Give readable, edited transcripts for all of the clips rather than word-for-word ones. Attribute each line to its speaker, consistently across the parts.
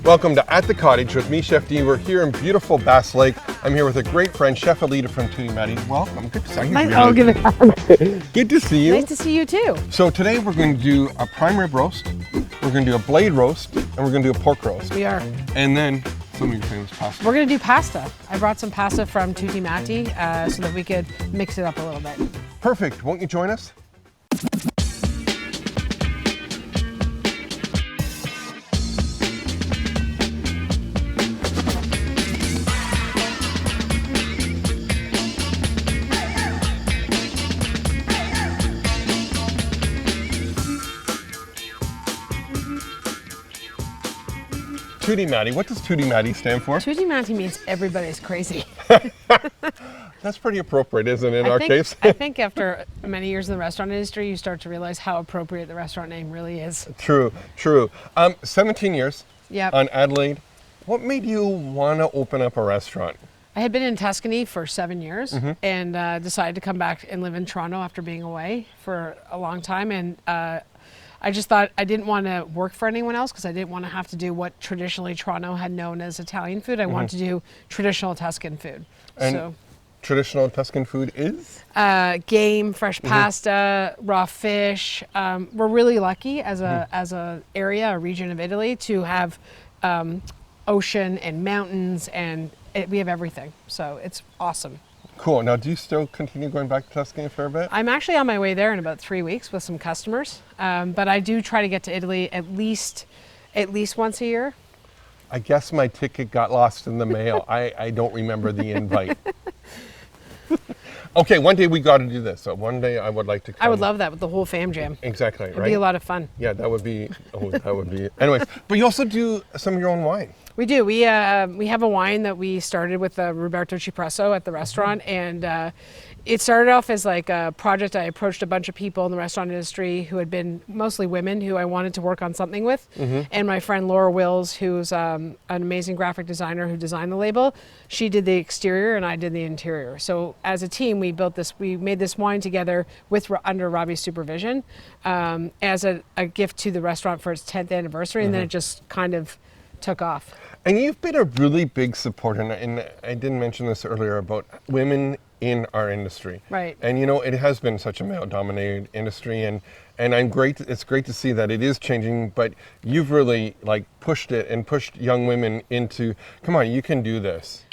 Speaker 1: Welcome to At the Cottage with me, Chef D. We're here in beautiful Bass Lake. I'm here with a great friend, Chef Alida from Tutti Matti. Welcome. Good to see you.
Speaker 2: I'll give it a hug.
Speaker 1: Good to see you.
Speaker 2: Nice to see you too.
Speaker 1: So today we're going to do a prime rib roast, we're going to do a blade roast, and we're going to do a pork roast.
Speaker 2: We are.
Speaker 1: And then some of your famous pasta.
Speaker 2: We're going to do pasta. I brought some pasta from Tutti Matti so that we could mix it up a little bit.
Speaker 1: Perfect. Won't you join us? Tutti Matti. What does Tutti Matti stand for?
Speaker 2: Tutti Matti means everybody's crazy.
Speaker 1: That's pretty appropriate, isn't it, in our case?
Speaker 2: I think after many years in the restaurant industry, you start to realize how appropriate the restaurant name really is.
Speaker 1: True, true. 17 years
Speaker 2: Yep.
Speaker 1: on Adelaide. What made you want to open up a restaurant?
Speaker 2: I had been in Tuscany for 7 years and decided to come back and live in Toronto after being away for a long time. And I just thought I didn't want to work for anyone else because I didn't want to have to do what traditionally Toronto had known as Italian food. I wanted to do traditional Tuscan food.
Speaker 1: And traditional Tuscan food is?
Speaker 2: Game, fresh pasta, raw fish. We're really lucky as a area, a region of Italy, to have ocean and mountains, and we have everything. So it's awesome.
Speaker 1: Cool. Now, do you still continue going back to Tuscany for a bit?
Speaker 2: I'm actually on my way there in about 3 weeks with some customers, but I do try to get to Italy at least once a year.
Speaker 1: I guess my ticket got lost in the mail. I don't remember the invite. Okay, one day we got to do this. So one day I would like to come.
Speaker 2: I would love that with the whole fam jam.
Speaker 1: Exactly,
Speaker 2: It'd
Speaker 1: right?
Speaker 2: be a lot of fun.
Speaker 1: Yeah, that would be, that would be. Anyways, but you also do some of your own wine.
Speaker 2: We do. We have a wine that we started with Roberto Cipresso at the restaurant, and it started off as like a project. I approached a bunch of people in the restaurant industry who had been mostly women who I wanted to work on something with, and my friend Laura Wills, who's an amazing graphic designer who designed the label, she did the exterior and I did the interior. So as a team, we made this wine together under Robbie's supervision as a gift to the restaurant for its 10th anniversary, and then it just kind of took off.
Speaker 1: And you've been a really big supporter, and I didn't mention this earlier, about women in our industry.
Speaker 2: Right.
Speaker 1: And you know, it has been such a male-dominated industry, and it's great to see that it is changing, but you've really pushed it and pushed young women into, come on, you can do this.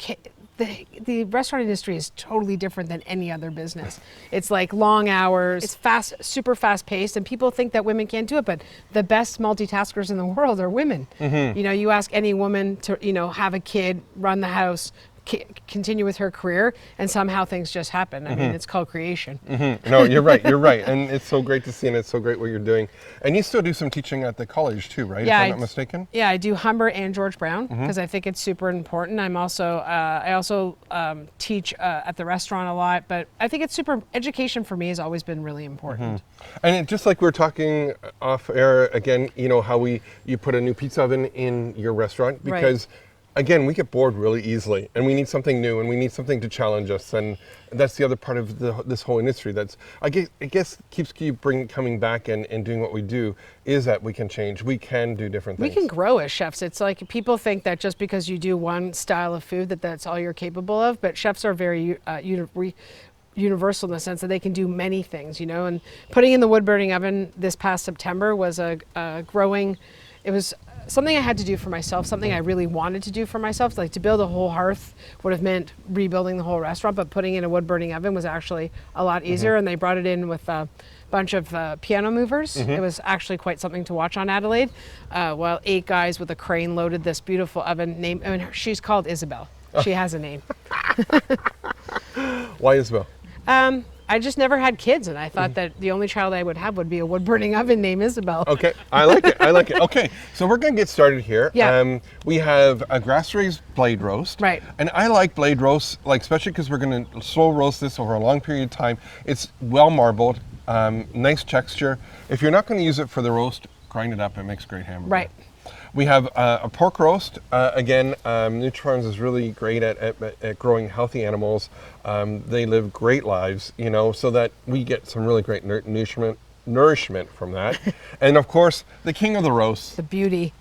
Speaker 2: The restaurant industry is totally different than any other business. It's like long hours, it's fast, super fast paced, and people think that women can't do it, but the best multitaskers in the world are women. You know, you ask any woman to, have a kid, run the house, continue with her career, and somehow things just happen. I mean, it's called creation.
Speaker 1: No, you're right, and it's so great to see, and it's so great what you're doing. And you still do some teaching at the college too, right?
Speaker 2: Yeah,
Speaker 1: if I'm not mistaken? Yeah,
Speaker 2: I do Humber and George Brown because I think it's super important. I also teach at the restaurant a lot, but I think education for me has always been really important.
Speaker 1: And just like we were talking off air again, how you put a new pizza oven in your restaurant because again, we get bored really easily, and we need something new, and we need something to challenge us, and that's the other part of this whole industry. That's I guess keeps coming back and doing what we do is that we can change, we can do different things.
Speaker 2: We can grow as chefs. It's like people think that just because you do one style of food that's all you're capable of, but chefs are very universal in the sense that they can do many things, and putting in the wood burning oven this past September was it was something I had to do for myself, something I really wanted to do for myself. Like to build a whole hearth would have meant rebuilding the whole restaurant, but putting in a wood burning oven was actually a lot easier. And they brought it in with a bunch of piano movers. It was actually quite something to watch on Adelaide, while 8 guys with a crane loaded this beautiful oven. She's called Isabel. She has a name.
Speaker 1: Why Isabel?
Speaker 2: I just never had kids, and I thought that the only child I would have would be a wood-burning oven named Isabel.
Speaker 1: Okay, I like it. Okay, so we're going to get started here.
Speaker 2: Yeah.
Speaker 1: We have a grass-raised blade roast.
Speaker 2: Right.
Speaker 1: And I like blade roasts, especially because we're going to slow roast this over a long period of time. It's well marbled, nice texture. If you're not going to use it for the roast, grind it up. It makes great hamburger.
Speaker 2: Right.
Speaker 1: We have a pork roast. Again, Nutrifarms is really great at growing healthy animals. They live great lives, so that we get some really great nourishment from that. And of course, the king of the roast.
Speaker 2: The beauty.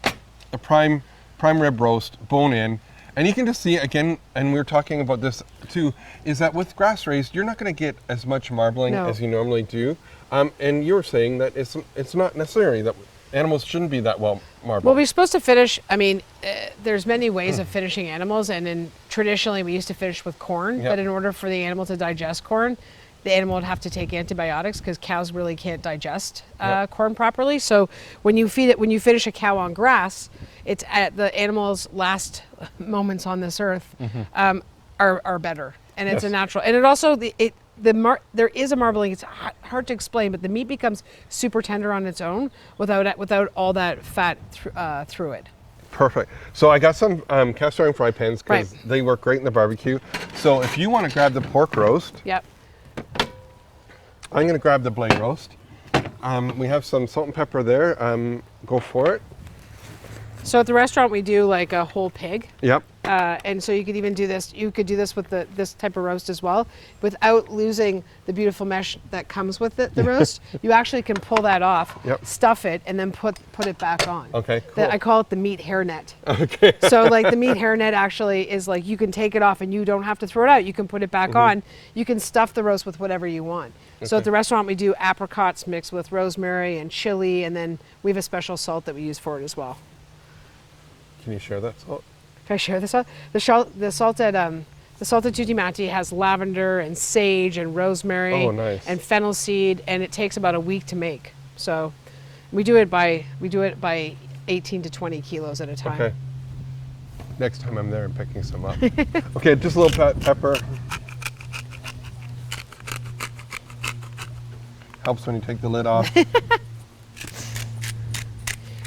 Speaker 1: The prime prime rib roast, bone in. And you can just see, again, and we were talking about this too, is that with grass raised, you're not going to get as much marbling
Speaker 2: No.
Speaker 1: as you normally do. And you were saying that it's not necessary that animals shouldn't be that well marbled.
Speaker 2: Well, we're supposed to finish, I mean, there's many ways of finishing animals, and traditionally we used to finish with corn,
Speaker 1: Yep.
Speaker 2: but in order for the animal to digest corn, the animal would have to take antibiotics because cows really can't digest corn properly. So when you finish a cow on grass, it's at the animal's last moments on this earth are better, and it's a
Speaker 1: Yes.
Speaker 2: natural. And it also there is a marbling. It's hard to explain, but the meat becomes super tender on its own without all that fat through it.
Speaker 1: Perfect. So I got some cast iron fry pans because
Speaker 2: Right.
Speaker 1: they work great in the barbecue. So if you want to grab the pork roast,
Speaker 2: Yep.
Speaker 1: I'm going to grab the blade roast. We have some salt and pepper there. Go for it.
Speaker 2: So at the restaurant we do like a whole pig.
Speaker 1: Yep.
Speaker 2: And so you could even do this. You could do this with this type of roast as well, without losing the beautiful mesh that comes with it. The roast, you actually can pull that off,
Speaker 1: Yep.
Speaker 2: stuff it, and then put it back on.
Speaker 1: Okay, cool.
Speaker 2: I call it the meat hairnet.
Speaker 1: Okay.
Speaker 2: So like the meat hairnet actually is like you can take it off and you don't have to throw it out. You can put it back on. You can stuff the roast with whatever you want. So at
Speaker 1: Okay.
Speaker 2: the restaurant we do apricots mixed with rosemary and chili, and then we have a special salt that we use for it as well.
Speaker 1: Can you share that salt?
Speaker 2: Can I share the salt? The salt at Tutti Matti has lavender and sage and rosemary
Speaker 1: Oh, nice.
Speaker 2: and fennel seed, and it takes about a week to make. So we do it by 18 to 20 kilos at a time.
Speaker 1: Okay. Next time I'm there, I'm picking some up. Okay, just a little pepper. Helps when you take the lid off.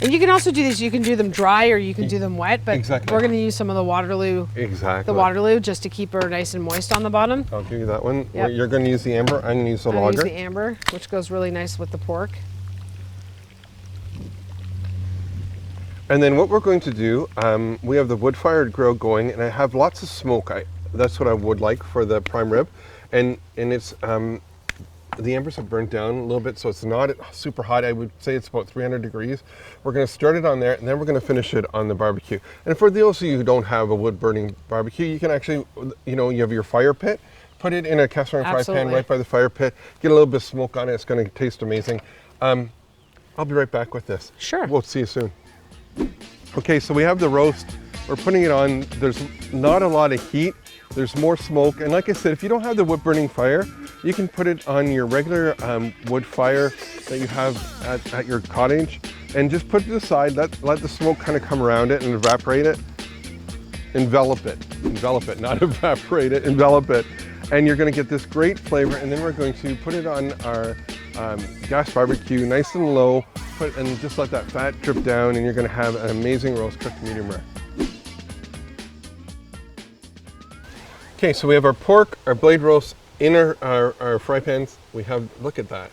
Speaker 2: And you can also do these. You can do them dry or you can do them wet. But
Speaker 1: Exactly.
Speaker 2: we're going to use some of the Waterloo,
Speaker 1: Exactly.
Speaker 2: just to keep her nice and moist on the bottom.
Speaker 1: I'll give you that one.
Speaker 2: Yep.
Speaker 1: You're going to use the amber. I'm going to use the
Speaker 2: I'm gonna
Speaker 1: lager.
Speaker 2: use the amber, which goes really nice with the pork.
Speaker 1: And then what we're going to do, we have the wood-fired grill going, and I have lots of smoke. That's what I would like for the prime rib, and it's the embers have burnt down a little bit, so it's not super hot. I would say it's about 300 degrees. We're going to start it on there, and then we're going to finish it on the barbecue. And for those of you who don't have a wood-burning barbecue, you can actually, you have your fire pit. Put it in a cast iron fry pan
Speaker 2: Absolutely.
Speaker 1: right by the fire pit. Get a little bit of smoke on it. It's going to taste amazing. I'll be right back with this.
Speaker 2: Sure.
Speaker 1: We'll see you soon. Okay, so we have the roast. We're putting it on. There's not a lot of heat. There's more smoke. And like I said, if you don't have the wood burning fire, you can put it on your regular wood fire that you have at your cottage and just put it aside. Let the smoke kind of come around it and evaporate it. Envelop it, not evaporate it, envelop it. And you're going to get this great flavor. And then we're going to put it on our gas barbecue, nice and low, and just let that fat drip down, and you're going to have an amazing roast cooked medium rare. Okay, so we have our pork, our blade roast in our fry pans. We have, look at that.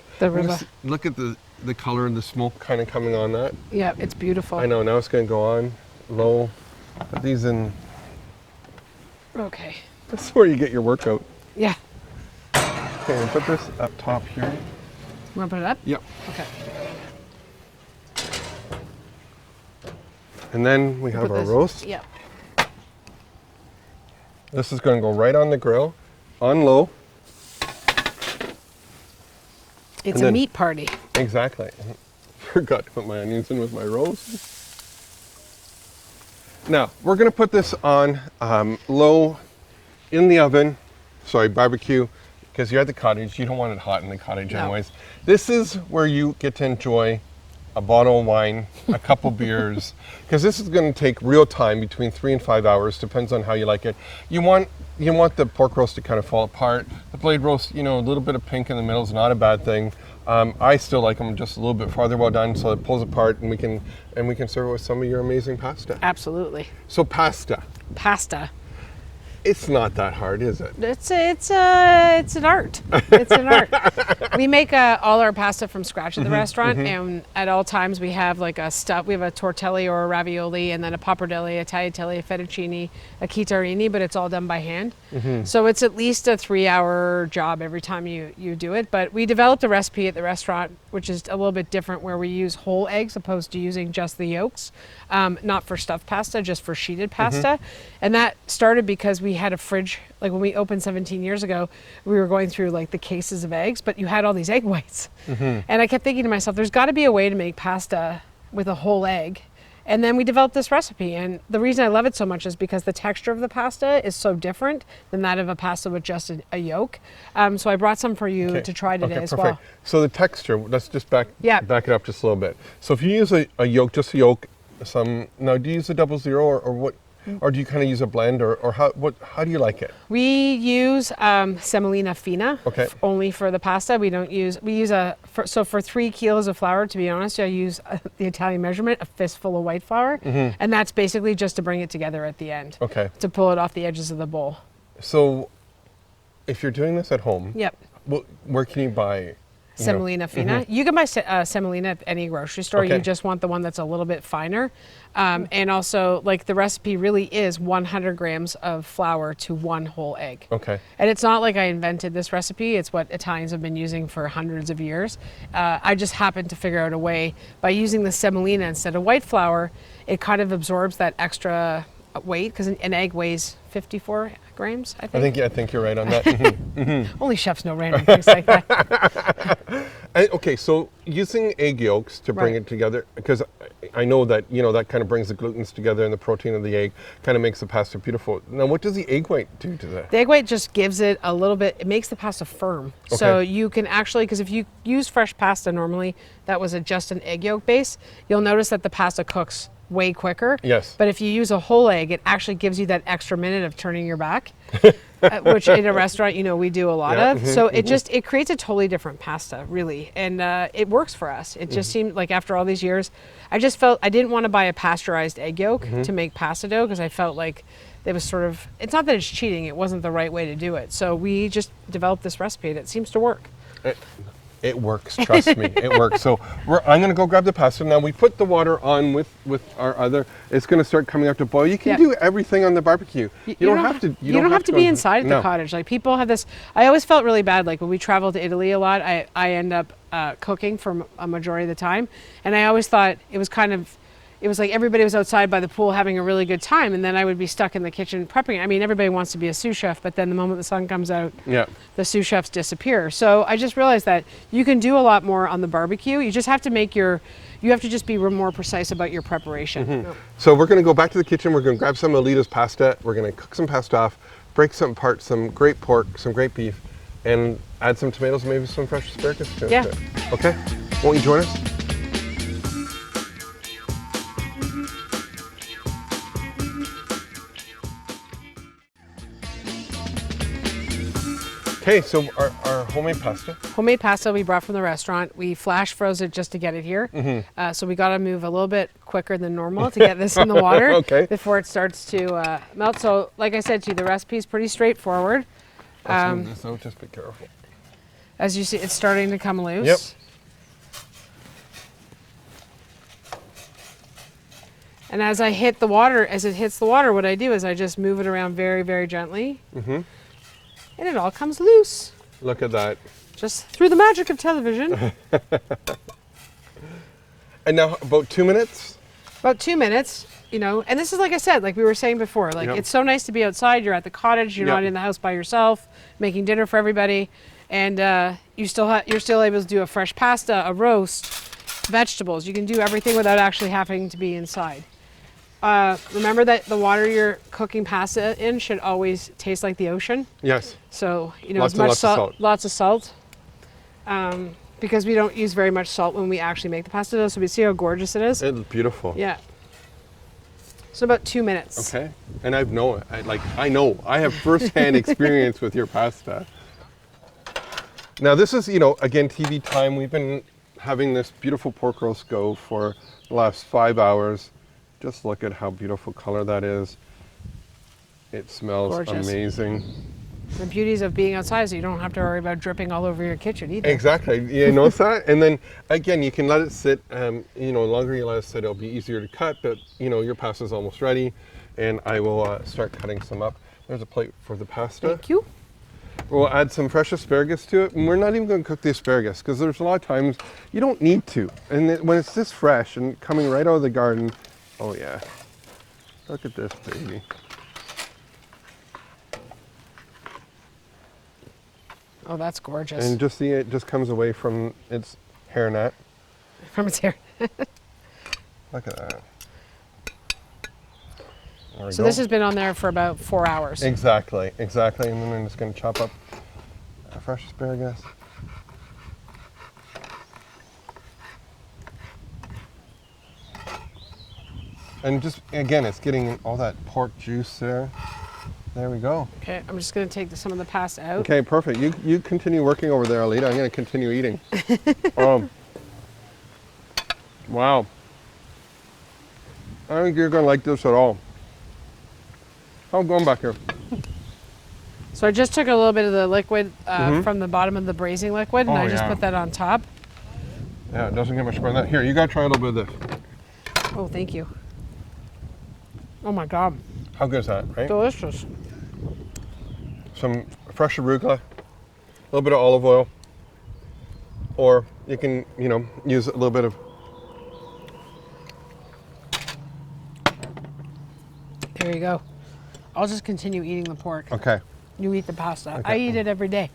Speaker 1: Look at the color and the smoke kind of coming on that.
Speaker 2: Yeah, it's beautiful.
Speaker 1: I know, now it's going to go on low. Put these in.
Speaker 2: Okay.
Speaker 1: This is where you get your workout.
Speaker 2: Yeah.
Speaker 1: Okay, and put this up top here.
Speaker 2: You want to put it up?
Speaker 1: Yep.
Speaker 2: Okay.
Speaker 1: And then we have
Speaker 2: Put
Speaker 1: our
Speaker 2: this-
Speaker 1: roast.
Speaker 2: Yep.
Speaker 1: This is going to go right on the grill, on low.
Speaker 2: It's
Speaker 1: And
Speaker 2: a
Speaker 1: then-
Speaker 2: meat party.
Speaker 1: Exactly. Forgot to put my onions in with my roast. Now, we're going to put this on low in the oven, barbecue, because you're at the cottage. You don't want it hot in the cottage
Speaker 2: No.
Speaker 1: anyways. This is where you get to enjoy a bottle of wine, a couple beers, because this is going to take real time, between 3 and 5 hours, depends on how you like it. You want the pork roast to kind of fall apart. The blade roast, a little bit of pink in the middle is not a bad thing. I still like them just a little bit farther well done, so it pulls apart, and we can serve it with some of your amazing pasta.
Speaker 2: Absolutely.
Speaker 1: So pasta.
Speaker 2: Pasta.
Speaker 1: It's not that hard, is it?
Speaker 2: It's an art. It's an art. We make all our pasta from scratch at the restaurant, and at all times we have like a stuff. We have a tortelli or a ravioli, and then a pappardelle, a tagliatelle, a fettuccine, a chitarini, but it's all done by hand. So it's at least a 3-hour job every time you do it. But we developed a recipe at the restaurant, which is a little bit different, where we use whole eggs opposed to using just the yolks, not for stuffed pasta, just for sheeted pasta. And that started because we had a fridge, like when we opened 17 years ago, we were going through like the cases of eggs, but you had all these egg whites. And I kept thinking to myself, there's got to be a way to make pasta with a whole egg. And then we developed this recipe. And the reason I love it so much is because the texture of the pasta is so different than that of a pasta with just a yolk. So I brought some for you to try today as well.
Speaker 1: So the texture, let's just back it up just a little bit. So if you use a yolk, just a yolk, now do you use a 00 or what? Or do you kind of use a blend, or how do you like it?
Speaker 2: We use semolina fina only for the pasta. We use so for 3 kilos of flour, to be honest, I use the Italian measurement, a fistful of white flour. And that's basically just to bring it together at the end. To pull it off the edges of the bowl.
Speaker 1: So if you're doing this at home, where can you buy
Speaker 2: semolina fina? You can buy semolina at any grocery store. You just want the one that's a little bit finer. And also, like, the recipe really is 100 grams of flour to 1 whole egg. And it's not like I invented this recipe. It's what Italians have been using for hundreds of years. I just happened to figure out a way by using the semolina instead of white flour. It kind of absorbs that extra weight, because an egg weighs 54 grams, I think.
Speaker 1: I think you're right on that.
Speaker 2: Only chefs know random things like that.
Speaker 1: Okay, so using egg yolks to bring it together, because I know that, that kind of brings the glutens together, and the protein of the egg kind of makes the pasta beautiful. Now, what does the egg white do to that?
Speaker 2: The egg white just gives it a little bit, it makes the pasta firm. So you can actually, because if you use fresh pasta normally, that was just an egg yolk base, you'll notice that the pasta cooks way quicker. But if you use a whole egg, it actually gives you that extra minute of turning your back, which in a restaurant, we do a lot of. So it creates a totally different pasta, really. And it works for us. It just seemed like after all these years, I just felt I didn't want to buy a pasteurized egg yolk to make pasta dough, because I felt like it was sort of, it's not that it's cheating, it wasn't the right way to do it. So we just developed this recipe and it seems to work.
Speaker 1: It works, trust me, it works. So I'm going to go grab the pasta. Now we put the water on with our other, it's going to start coming up to boil. You can do everything on the barbecue. You don't have to. You don't have to
Speaker 2: be inside at the cottage. Like, people have this, I always felt really bad, like when we travel to Italy a lot, I end up cooking for a majority of the time. And I always thought it was like everybody was outside by the pool having a really good time, and then I would be stuck in the kitchen prepping. I mean, everybody wants to be a sous chef, but then the moment the sun comes out, the sous chefs disappear. So I just realized that you can do a lot more on the barbecue. You just have to you have to just be more precise about your preparation.
Speaker 1: So we're going to go back to the kitchen. We're going to grab some Alida's pasta. We're going to cook some pasta off, break some apart, some great pork, some great beef, and add some tomatoes and maybe some fresh asparagus to it. Okay? Won't you join us? Okay, so our homemade pasta.
Speaker 2: Homemade pasta we brought from the restaurant. We flash froze it just to get it here. So we got to move a little bit quicker than normal to get this in the water before it starts to melt. So like I said to you, the recipe is pretty straightforward.
Speaker 1: Let's move this out, just be careful.
Speaker 2: As you see, it's starting to come loose. And as it hits the water, what I do is I just move it around very, very gently. And it all comes loose.
Speaker 1: Look at that.
Speaker 2: Just through the magic of television.
Speaker 1: And now about 2 minutes?
Speaker 2: About 2 minutes, and this is, like I said, like we were saying before, like it's so nice to be outside. You're at the cottage, you're not in the house by yourself, making dinner for everybody. And you're still able to do a fresh pasta, a roast, vegetables. You can do everything without actually having to be inside. Remember that the water you're cooking pasta in should always taste like the ocean. So,
Speaker 1: lots
Speaker 2: of salt. Because we don't use very much salt when we actually make the pasta dough. So we see how gorgeous it is.
Speaker 1: It's beautiful.
Speaker 2: So about 2 minutes.
Speaker 1: Okay. And I have firsthand experience with your pasta. Now this is, again, TV time. We've been having this beautiful pork roast go for the last 5 hours. Just look at how beautiful color that is. It smells
Speaker 2: Gorgeous.
Speaker 1: amazing.
Speaker 2: The beauties of being outside is you don't have to worry about dripping all over your kitchen either.
Speaker 1: Exactly. You notice that? And then again, you can let it sit. The longer you let it sit, it'll be easier to cut. But your pasta is almost ready, and I will start cutting some up. There's a plate for the pasta.
Speaker 2: Thank you.
Speaker 1: We'll add some fresh asparagus to it, and we're not even going to cook the asparagus because there's a lot of times you don't need to. And when it's this fresh and coming right out of the garden, oh yeah, look at this baby.
Speaker 2: Oh, that's gorgeous.
Speaker 1: And just see it just comes away from its hairnet.
Speaker 2: From its hair.
Speaker 1: Look at that. There we
Speaker 2: So
Speaker 1: go.
Speaker 2: this has been on there for about 4 hours.
Speaker 1: Exactly. And then I'm just going to chop up fresh asparagus. And just, again, it's getting all that pork juice there. There we go.
Speaker 2: Okay, I'm just going to take some of the pasta out.
Speaker 1: Okay, perfect. You continue working over there, Alida. I'm going to continue eating. Wow. I don't think you're going to like this at all. How's it going back here?
Speaker 2: So I just took a little bit of the liquid from the bottom of the braising liquid, and
Speaker 1: Oh,
Speaker 2: I just
Speaker 1: yeah.
Speaker 2: put that on top.
Speaker 1: Yeah, it doesn't get much better than that. Here, you got to try a little bit of this.
Speaker 2: Oh, thank you. Oh my God,
Speaker 1: How good is that, right?
Speaker 2: delicious.
Speaker 1: Some fresh arugula, a little bit of olive oil, or you can, use a little bit of.
Speaker 2: There you go. I'll just continue eating the pork.
Speaker 1: Okay.
Speaker 2: You eat the pasta.
Speaker 1: Okay.
Speaker 2: I eat it every day.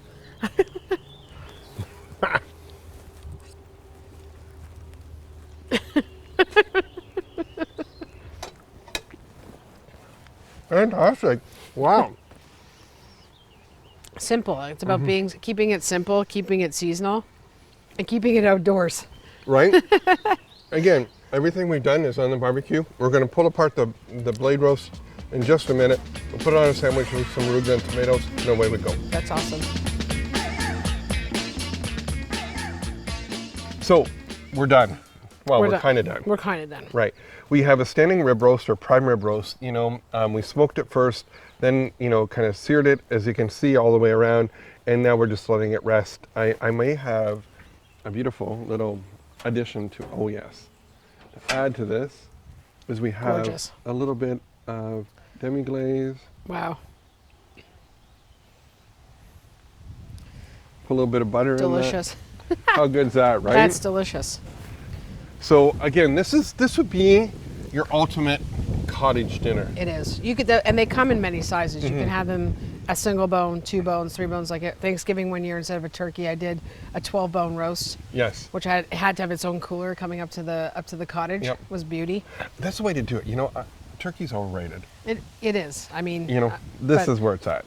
Speaker 1: Fantastic. Wow.
Speaker 2: Simple. It's about keeping it simple, keeping it seasonal, and keeping it outdoors.
Speaker 1: Right? Again, everything we've done is on the barbecue. We're going to pull apart the blade roast in just a minute. We'll put it on a sandwich with some arugula and tomatoes, and away we go.
Speaker 2: That's awesome.
Speaker 1: So, we're done. Well, we're
Speaker 2: done.
Speaker 1: kind of done.
Speaker 2: We're kind of done.
Speaker 1: Right. We have a standing rib roast or prime rib roast. We smoked it first, then, kind of seared it, as you can see, all the way around, and now we're just letting it rest. I may have a beautiful little addition to, oh yes, to add to this is we have
Speaker 2: Gorgeous.
Speaker 1: a little bit of demi-glaze,
Speaker 2: Wow.
Speaker 1: put a little bit of butter
Speaker 2: Delicious.
Speaker 1: in that. How good's that, right?
Speaker 2: That's delicious.
Speaker 1: So again, this would be your ultimate cottage dinner.
Speaker 2: It is. You could, and they come in many sizes. You
Speaker 1: Mm-hmm.
Speaker 2: can have them a single bone, 2 bones, 3 bones. Like at Thanksgiving one year, instead of a turkey, I did a 12-bone roast,
Speaker 1: Yes.
Speaker 2: which had to have its own cooler coming up to the cottage.
Speaker 1: Yep.
Speaker 2: Was beauty.
Speaker 1: That's the way to do it. Turkey's overrated.
Speaker 2: It is. I mean,
Speaker 1: This
Speaker 2: but-
Speaker 1: is where it's at.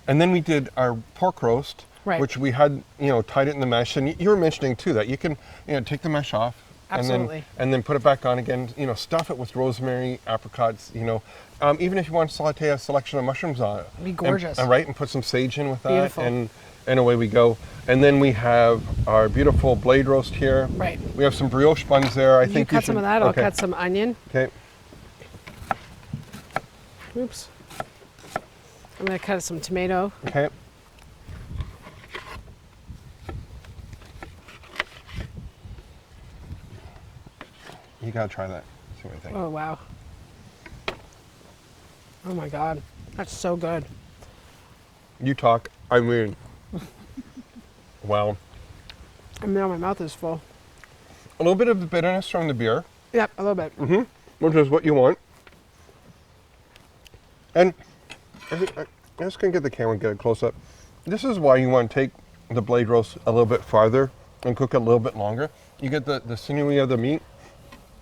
Speaker 1: And then we did our pork roast,
Speaker 2: Right.
Speaker 1: which we had, tied it in the mesh. And you were mentioning too that you can, take the mesh off.
Speaker 2: Absolutely.
Speaker 1: And then put it back on again. Stuff it with rosemary, apricots. Even if you want to saute a selection of mushrooms on it.
Speaker 2: It'd be gorgeous.
Speaker 1: And put some sage in with that.
Speaker 2: Beautiful.
Speaker 1: And away we go. And then we have our beautiful blade roast here.
Speaker 2: Right.
Speaker 1: We have some brioche buns there. I
Speaker 2: You
Speaker 1: think
Speaker 2: cut some of that. I'll
Speaker 1: okay.
Speaker 2: cut some onion.
Speaker 1: Okay.
Speaker 2: Oops. I'm gonna cut some tomato.
Speaker 1: Okay. You gotta try that. See what you think.
Speaker 2: Oh wow. Oh my God, that's so good.
Speaker 1: You talk. I mean. Wow.
Speaker 2: I mean, my mouth is full.
Speaker 1: A little bit of the bitterness from the beer,
Speaker 2: Yep, a little bit.
Speaker 1: which is what you want. And I'm just gonna get the camera and get a close up. This is why you want to take the blade roast a little bit farther and cook it a little bit longer. You get the sinewy of the meat.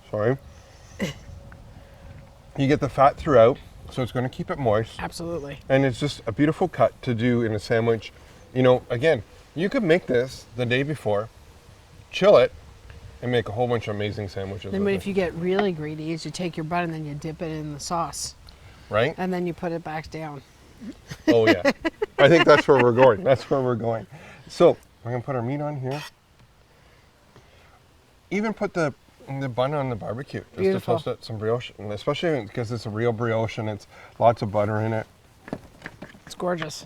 Speaker 1: Sorry. You get the fat throughout, so it's going to keep it moist.
Speaker 2: Absolutely.
Speaker 1: And it's just a beautiful cut to do in a sandwich. Again, you could make this the day before, chill it, and make a whole bunch of amazing sandwiches.
Speaker 2: Then
Speaker 1: with
Speaker 2: if
Speaker 1: it,
Speaker 2: you get really greedy, is you take your bun and then you dip it in the sauce,
Speaker 1: right?
Speaker 2: and then you put it back down.
Speaker 1: Oh yeah. I think that's where we're going. That's where we're going. So we're gonna put our meat on here. Even put the And the bun on the barbecue, just
Speaker 2: Beautiful.
Speaker 1: to toast it, some brioche, and especially because it's a real brioche and it's lots of butter in it.
Speaker 2: It's gorgeous.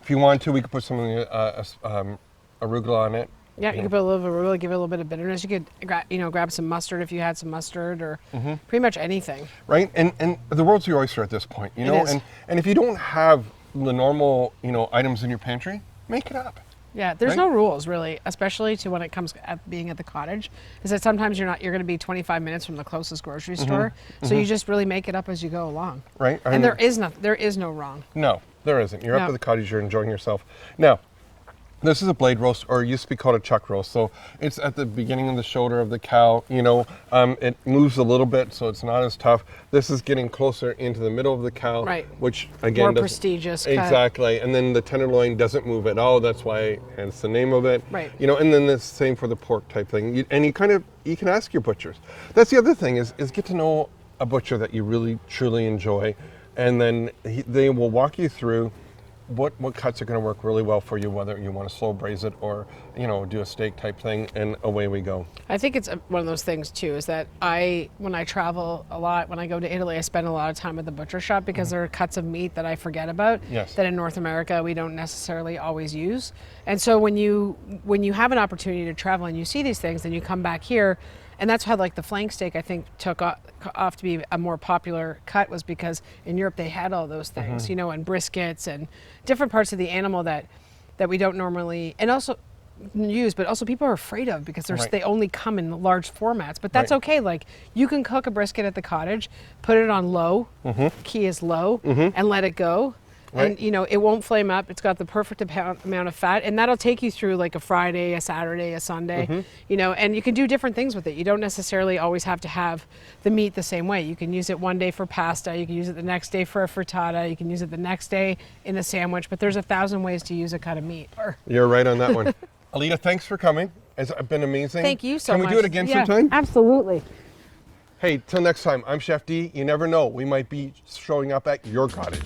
Speaker 1: If you want to, we could put some arugula on it.
Speaker 2: Yeah, you could put a little bit of arugula, give it a little bit of bitterness. You could, grab some mustard if you had some mustard, or pretty much anything.
Speaker 1: Right, and the world's your oyster at this point, you know.
Speaker 2: It is.
Speaker 1: And if you don't have the normal, items in your pantry, make it up.
Speaker 2: Yeah, there's
Speaker 1: Right?
Speaker 2: no rules really, especially to when it comes at being at the cottage, is that sometimes you're going to be 25 minutes from the closest grocery store, so you just really make it up as you go along.
Speaker 1: Right,
Speaker 2: And there is no wrong.
Speaker 1: No, there isn't. You're up
Speaker 2: No.
Speaker 1: at the cottage, you're enjoying yourself. Now, this is a blade roast, or it used to be called a chuck roast. So it's at the beginning of the shoulder of the cow, it moves a little bit, so it's not as tough. This is getting closer into the middle of the cow,
Speaker 2: Right.
Speaker 1: which again,
Speaker 2: More
Speaker 1: doesn't-
Speaker 2: prestigious cut.
Speaker 1: Exactly. And then the tenderloin doesn't move at all. That's why, hence the name of it.
Speaker 2: Right.
Speaker 1: And then the same for the pork type thing. You can ask your butchers. That's the other thing is get to know a butcher that you really, truly enjoy. And then they will walk you through what cuts are going to work really well for you, whether you want to slow braise it or do a steak type thing, and away we go.
Speaker 2: I think it's one of those things too, is that when I travel a lot, when I go to Italy, I spend a lot of time at the butcher shop because there are cuts of meat that I forget about,
Speaker 1: Yes.
Speaker 2: that in North America we don't necessarily always use. And so when you have an opportunity to travel and you see these things, then you come back here. And that's how the flank steak, I think, took off to be a more popular cut, was because in Europe they had all those things, and briskets and different parts of the animal that we don't normally and also use, but also people are afraid of because
Speaker 1: Right.
Speaker 2: they only come in large formats. But that's
Speaker 1: Right.
Speaker 2: okay. Like, you can cook a brisket at the cottage, put it on low, key is low, and let it go.
Speaker 1: Right.
Speaker 2: And it won't flame up. It's got the perfect amount of fat, and that'll take you through like a Friday, a Saturday, a Sunday. And you can do different things with it. You don't necessarily always have to have the meat the same way. You can use it one day for pasta. You can use it the next day for a frittata. You can use it the next day in a sandwich. But there's 1,000 ways to use a cut of meat.
Speaker 1: You're right on that one. Alida, thanks for coming. It's been amazing.
Speaker 2: Thank you so
Speaker 1: Can
Speaker 2: much.
Speaker 1: we do it again
Speaker 2: Yeah,
Speaker 1: sometime?
Speaker 2: Absolutely.
Speaker 1: Hey, till next time, I'm Chef D. You never know, we might be showing up at your cottage.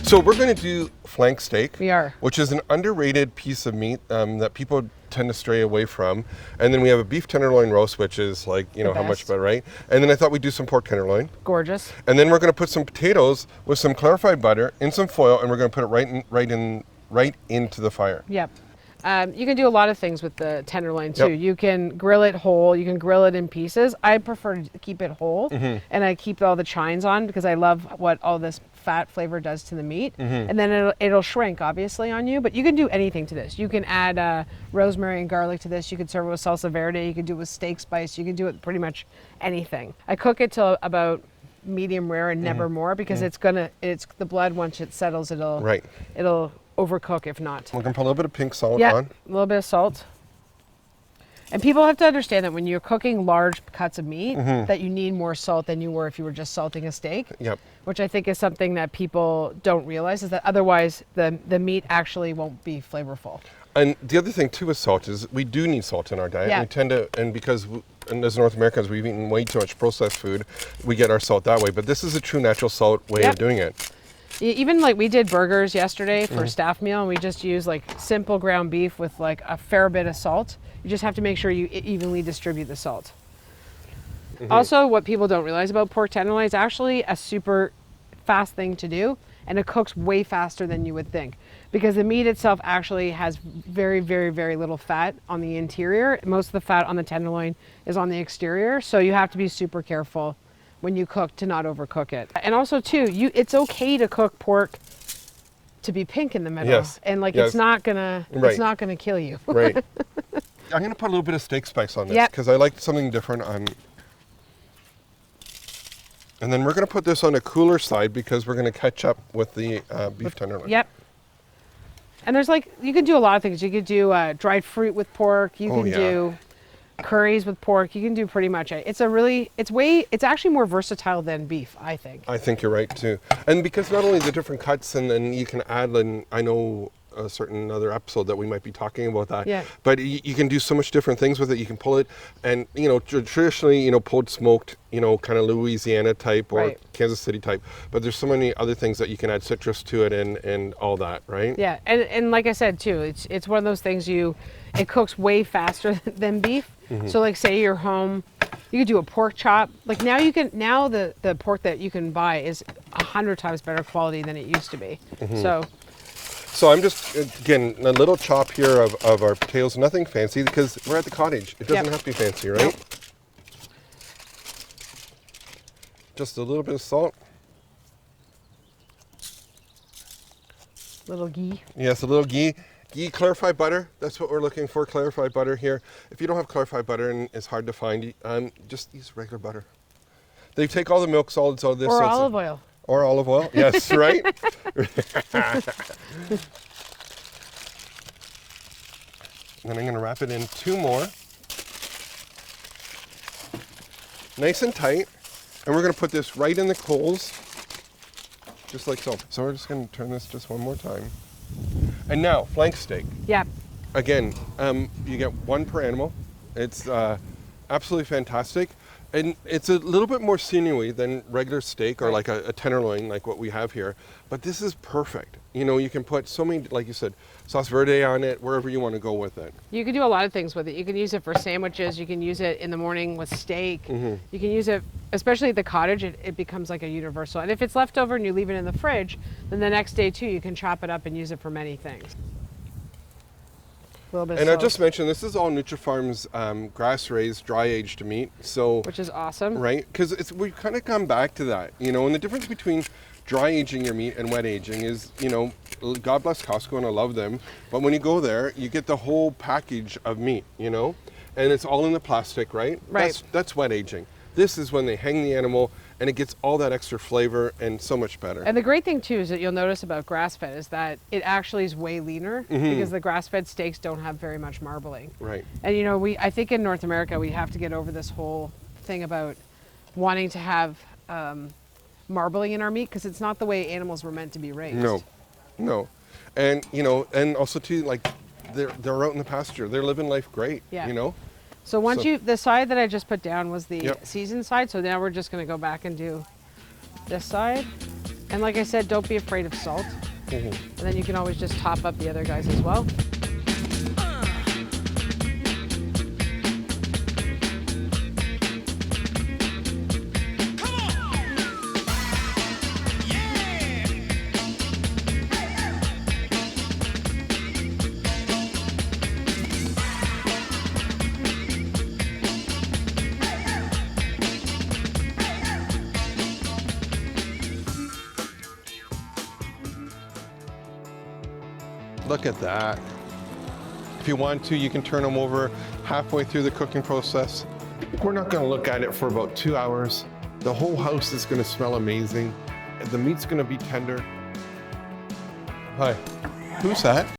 Speaker 1: So we're going to do flank steak.
Speaker 2: We are.
Speaker 1: Which is an underrated piece of meat that people tend to stray away from. And then we have a beef tenderloin roast, which is like, how much
Speaker 2: best.
Speaker 1: better, right? And then I thought we'd do some pork tenderloin.
Speaker 2: Gorgeous.
Speaker 1: And then we're going to put some potatoes with some clarified butter in some foil, and we're going to put it right into the fire.
Speaker 2: Yep. You can do a lot of things with the tenderloin too.
Speaker 1: Yep.
Speaker 2: You can grill it whole. You can grill it in pieces. I prefer to keep it whole, and I keep all the chines on because I love what all this fat flavor does to the meat. And then it'll shrink obviously on you, but you can do anything to this. You can add rosemary and garlic to this. You could serve it with salsa verde. You can do it with steak spice. You can do it pretty much anything. I cook it till about medium rare and never more because it's the blood, once it settles, it'll overcook if not.
Speaker 1: We're going to put a little bit of pink salt
Speaker 2: Yeah,
Speaker 1: on.
Speaker 2: a little bit of salt. And people have to understand that when you're cooking large cuts of meat, that you need more salt than you were if you were just salting a steak.
Speaker 1: Yep.
Speaker 2: Which I think is something that people don't realize, is that otherwise the meat actually won't be flavorful.
Speaker 1: And the other thing too with salt is we do need salt in our diet.
Speaker 2: Yeah.
Speaker 1: We tend to, and as North Americans, we've eaten way too much processed food. We get our salt that way, but this is a true natural salt way
Speaker 2: Yep.
Speaker 1: of doing it.
Speaker 2: Even like we did burgers yesterday for staff meal, and we just used like simple ground beef with like a fair bit of salt. You just have to make sure you evenly distribute the salt. Also, what people don't realize about pork tenderloin is actually a super fast thing to do, and it cooks way faster than you would think, because the meat itself actually has very, very, very little fat on the interior. Most of the fat on the tenderloin is on the exterior, so you have to be super careful when you cook to not overcook it. And also too, it's okay to cook pork to be pink in the middle.
Speaker 1: Yes.
Speaker 2: And like
Speaker 1: Yes.
Speaker 2: it's not gonna kill you.
Speaker 1: Right. I'm going to put a little bit of steak spice on this
Speaker 2: Yep.
Speaker 1: because I like something different. And then we're going to put this on a cooler side because we're going to catch up with the beef tenderloin.
Speaker 2: Yep. And there's you can do a lot of things. You could do dried fruit with pork. You can do curries with pork. You can do pretty much it. It's actually more versatile than beef, I think.
Speaker 1: I think you're right too. And because not only the different cuts, and then you can add, and I know a certain other episode that we might be talking about that.
Speaker 2: Yeah.
Speaker 1: But you can do so much different things with it. You can pull it, and traditionally, pulled smoked, kind of Louisiana type or
Speaker 2: Right.
Speaker 1: Kansas City type. But there's so many other things that you can add citrus to it and all that, right?
Speaker 2: Yeah, and like I said too, it's one of those things it cooks way faster than beef. So like say you're home, you could do a pork chop. Like now the pork that you can buy is 100 times better quality than it used to be.
Speaker 1: So I'm just, again, a little chop here of our potatoes, nothing fancy because we're at the cottage. It doesn't have to be fancy, right?
Speaker 2: Nope.
Speaker 1: Just a little bit of salt.
Speaker 2: Little ghee.
Speaker 1: Yes, a little ghee. Ghee, clarified butter. That's what we're looking for, clarified butter here. If you don't have clarified butter and it's hard to find, just use regular butter. They take all the milk solids out of this.
Speaker 2: Or olive oil.
Speaker 1: Or olive oil, yes, right? Then I'm going to wrap it in 2 more. Nice and tight. And we're going to put this right in the coals, just like so. So we're just going to turn this just one more time. And now, flank steak.
Speaker 2: Yeah.
Speaker 1: Again, you get 1 per animal. It's absolutely fantastic. And it's a little bit more sinewy than regular steak or like a tenderloin like what we have here. But this is perfect. You can put so many, like you said, sauce verde on it, wherever you want to go with it.
Speaker 2: You can do a lot of things with it. You can use it for sandwiches. You can use it in the morning with steak. You can use it, especially at the cottage, it becomes like a universal. And if it's left over and you leave it in the fridge, then the next day too, you can chop it up and use it for many things. A little bit
Speaker 1: And
Speaker 2: of
Speaker 1: I just mentioned, this is all NutriFarm's grass-raised, dry-aged meat. So,
Speaker 2: which is awesome.
Speaker 1: right? Because we've kind of come back to that, and the difference between dry aging your meat and wet aging is, God bless Costco and I love them, but when you go there, you get the whole package of meat, and it's all in the plastic, right?
Speaker 2: Right.
Speaker 1: That's wet aging. This is when they hang the animal and it gets all that extra flavor and so much better.
Speaker 2: And the great thing too is that you'll notice about grass-fed is that it actually is way leaner because the grass-fed steaks don't have very much marbling.
Speaker 1: Right.
Speaker 2: And I think in North America we have to get over this whole thing about wanting to have marbling in our meat because it's not the way animals were meant to be raised.
Speaker 1: No. And and also too, like they're out in the pasture. They're living life great.
Speaker 2: Yeah. So the side that I just put down was the seasoned side. So now we're just going to go back and do this side. And like I said, don't be afraid of salt. And then you can always just top up the other guys as well.
Speaker 1: Look at that. If you want to, you can turn them over halfway through the cooking process. We're not going to look at it for about 2 hours. The whole house is going to smell amazing. The meat's going to be tender. Hi, who's that?